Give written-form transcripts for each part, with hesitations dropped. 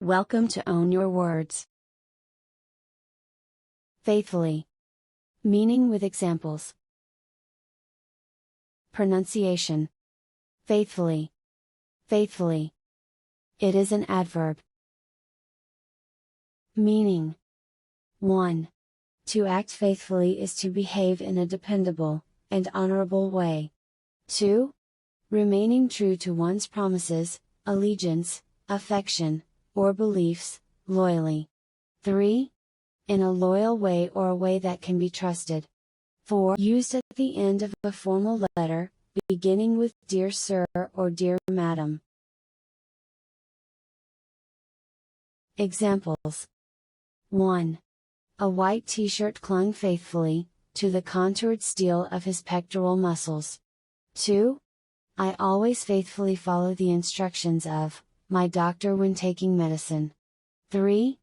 Welcome to Own Your Words. Faithfully. Meaning with examples. Pronunciation. Faithfully. Faithfully. It is an adverb. Meaning. 1. To act faithfully is to behave in a dependable and honorable way. 2. Remaining true to one's promises, allegiance, affection, or beliefs, loyally. 3. In a loyal way or a way that can be trusted. 4. Used at the end of a formal letter, beginning with Dear Sir or Dear Madam. Examples. 1. A white t-shirt clung faithfully to the contoured steel of his pectoral muscles. 2. I always faithfully follow the instructions of my doctor when taking medicine. 3.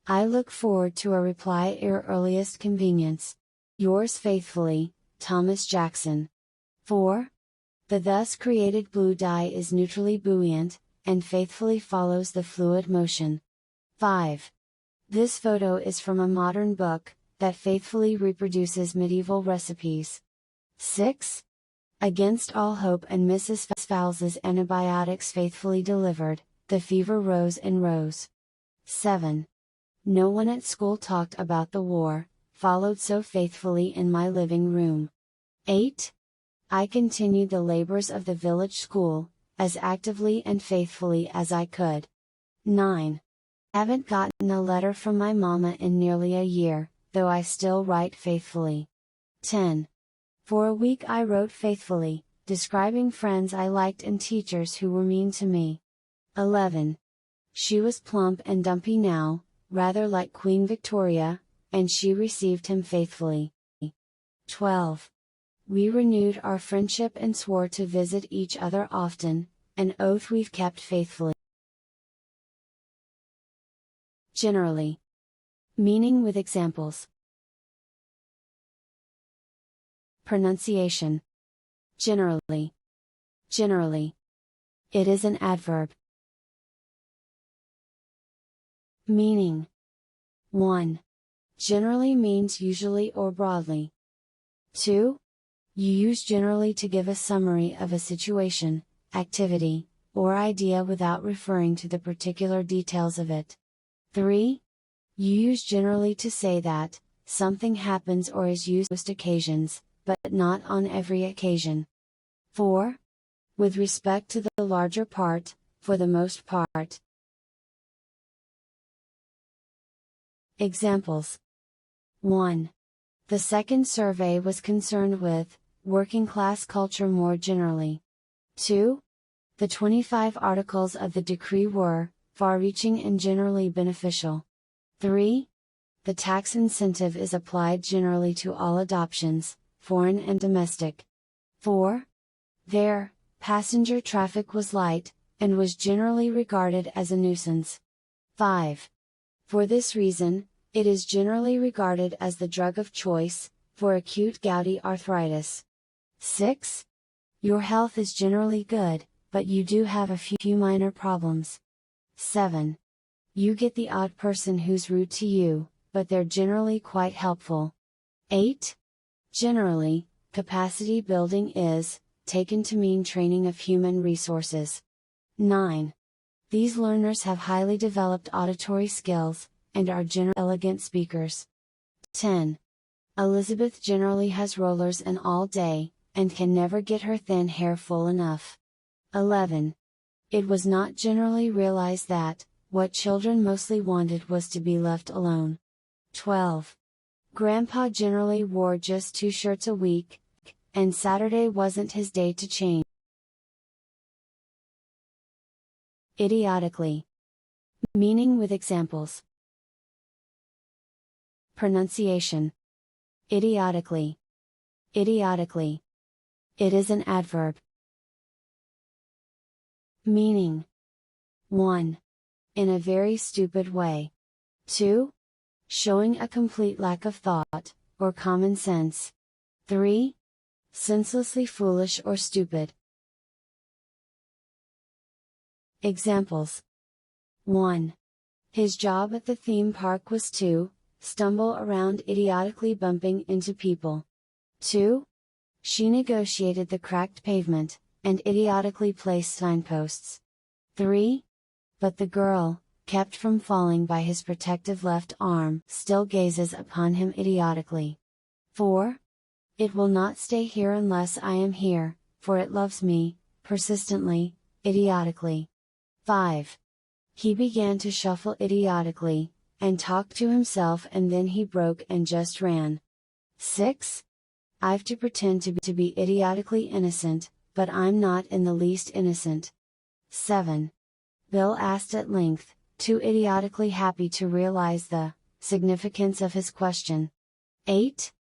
I look forward to a reply at your earliest convenience. Yours faithfully, Thomas Jackson. 4. The thus created blue dye is neutrally buoyant, and faithfully follows the fluid motion. 5. This photo is from a modern book, that faithfully reproduces medieval recipes. 6. Against all hope and Mrs. Fowles's antibiotics faithfully delivered, the fever rose and rose. 7. No one at school talked about the war, followed so faithfully in my living room. 8. I continued the labors of the village school, as actively and faithfully as I could. 9. Haven't gotten a letter from my mama in nearly a year, though I still write faithfully. 10. For a week I wrote faithfully, describing friends I liked and teachers who were mean to me. 11. She was plump and dumpy now, rather like Queen Victoria, and she received him faithfully. 12. We renewed our friendship and swore to visit each other often, an oath we've kept faithfully. Generally. Meaning with examples. Pronunciation. Generally. Generally. It is an adverb. Meaning. 1. Generally means usually or broadly. 2. You use generally to give a summary of a situation, activity, or idea without referring to the particular details of it. 3. You use generally to say that something happens or is used most occasions, but not on every occasion. 4. With respect to the larger part, for the most part. Examples. 1. The second survey was concerned with working class culture more generally. 2. The 25 articles of the decree were far-reaching and generally beneficial. 3. The tax incentive is applied generally to all adoptions, foreign and domestic. 4. Their passenger traffic was light, and was generally regarded as a nuisance. 5. For this reason, it is generally regarded as the drug of choice, for acute gouty arthritis. 6. Your health is generally good, but you do have a few minor problems. 7. You get the odd person who's rude to you, but they're generally quite helpful. 8. Generally, capacity building is taken to mean training of human resources. 9. These learners have highly developed auditory skills, and are generally elegant speakers. 10. Elizabeth generally has rollers in all day, and can never get her thin hair full enough. 11. It was not generally realized that, what children mostly wanted was to be left alone. 12. Grandpa generally wore just 2 shirts a week, and Saturday wasn't his day to change. Idiotically. Meaning with examples. Pronunciation. Idiotically. Idiotically. It is an adverb. Meaning. 1. In a very stupid way. 2. Showing a complete lack of thought, or common sense. 3. Senselessly foolish or stupid. Examples. 1. His job at the theme park was to stumble around idiotically bumping into people. 2. She negotiated the cracked pavement, and idiotically placed signposts. 3. But the girl, kept from falling by his protective left arm, still gazes upon him idiotically. 4. It will not stay here unless I am here, for it loves me, persistently, idiotically. 5. He began to shuffle idiotically, and talk to himself, and then he broke and just ran. 6. I've to pretend to be idiotically innocent, but I'm not in the least innocent. 7. Bill asked at length, too idiotically happy to realize the significance of his question. 8.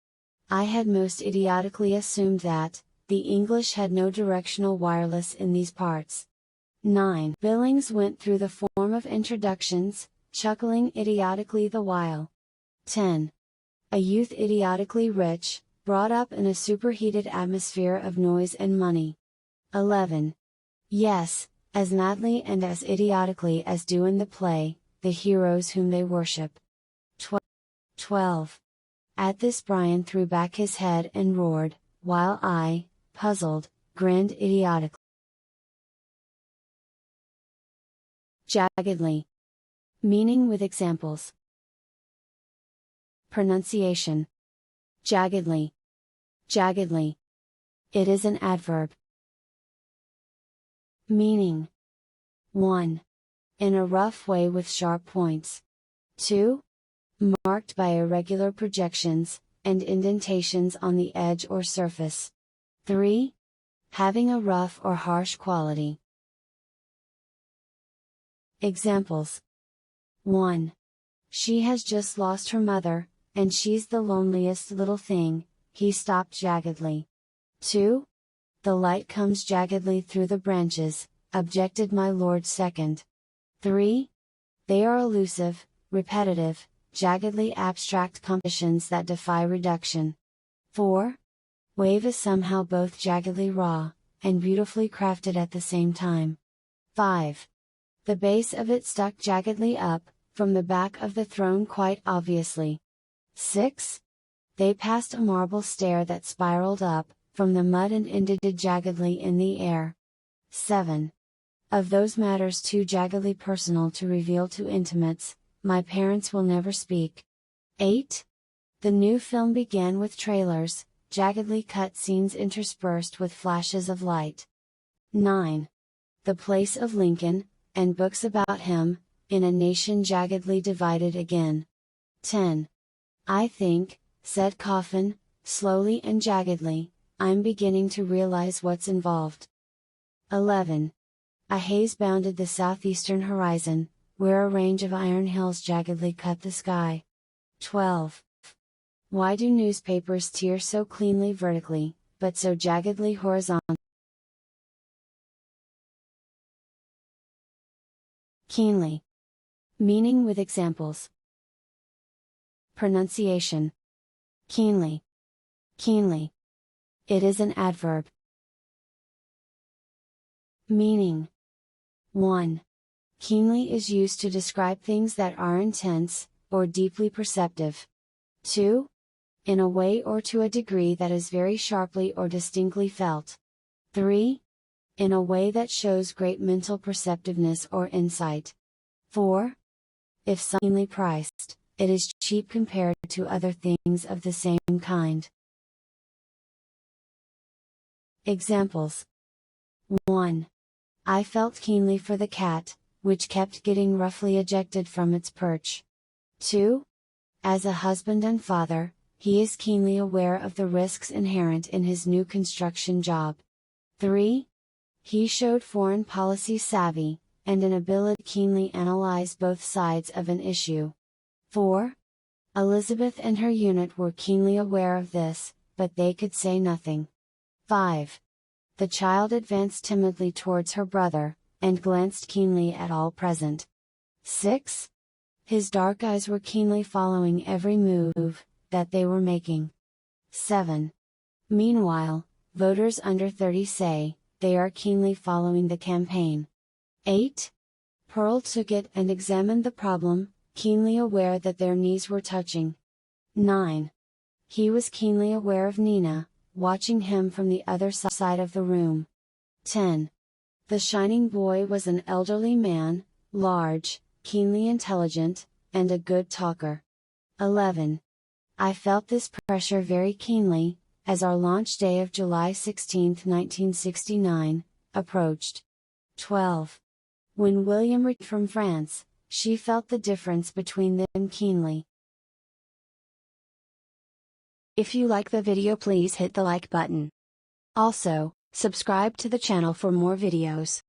I had most idiotically assumed that the English had no directional wireless in these parts. 9. Billings went through the form of introductions, chuckling idiotically the while. 10. A youth idiotically rich, brought up in a superheated atmosphere of noise and money. 11. Yes, as madly and as idiotically as do in the play, the heroes whom they worship. 12. At this Brian threw back his head and roared, while I, puzzled, grinned idiotically. Jaggedly. Meaning with examples. Pronunciation. Jaggedly. Jaggedly. It is an adverb. Meaning. 1. In a rough way with sharp points. 2. Marked by irregular projections, and indentations on the edge or surface. 3. Having a rough or harsh quality. Examples. 1. She has just lost her mother, and she's the loneliest little thing, he stopped jaggedly. 2. The light comes jaggedly through the branches, objected my lord. 2nd. 3. They are elusive, repetitive, jaggedly abstract compositions that defy reduction. 4. Wave is somehow both jaggedly raw, and beautifully crafted at the same time. 5. The base of it stuck jaggedly up, from the back of the throne quite obviously. 6. They passed a marble stair that spiraled up, from the mud and ended jaggedly in the air. 7. Of those matters too jaggedly personal to reveal to intimates, my parents will never speak. 8. The new film began with trailers, jaggedly cut scenes interspersed with flashes of light. 9. The place of Lincoln, and books about him, in a nation jaggedly divided again. 10. I think, said Coffin, slowly and jaggedly, I'm beginning to realize what's involved. 11. A haze bounded the southeastern horizon, where a range of iron hills jaggedly cut the sky. 12. Why do newspapers tear so cleanly vertically, but so jaggedly horizontally? Keenly. Meaning with examples. Pronunciation. Keenly. Keenly. It is an adverb. Meaning. 1. Keenly is used to describe things that are intense, or deeply perceptive. 2. In a way or to a degree that is very sharply or distinctly felt. 3. In a way that shows great mental perceptiveness or insight. 4. If keenly priced, it is cheap compared to other things of the same kind. Examples. 1. I felt keenly for the cat, which kept getting roughly ejected from its perch. 2. As a husband and father, he is keenly aware of the risks inherent in his new construction job. 3. He showed foreign policy savvy, and an ability to keenly analyze both sides of an issue. 4. Elizabeth and her unit were keenly aware of this, but they could say nothing. 5. The child advanced timidly towards her brother, and glanced keenly at all present. 6. His dark eyes were keenly following every move that they were making. 7. Meanwhile, voters under 30 say, they are keenly following the campaign. 8. Pearl took it and examined the problem, keenly aware that their knees were touching. 9. He was keenly aware of Nina, watching him from the other side of the room. 10. The shining boy was an elderly man, large, keenly intelligent, and a good talker. 11. I felt this pressure very keenly, as our launch day of July 16, 1969, approached. 12. When William returned from France, she felt the difference between them keenly. If you like the video, please hit the like button. Also, subscribe to the channel for more videos.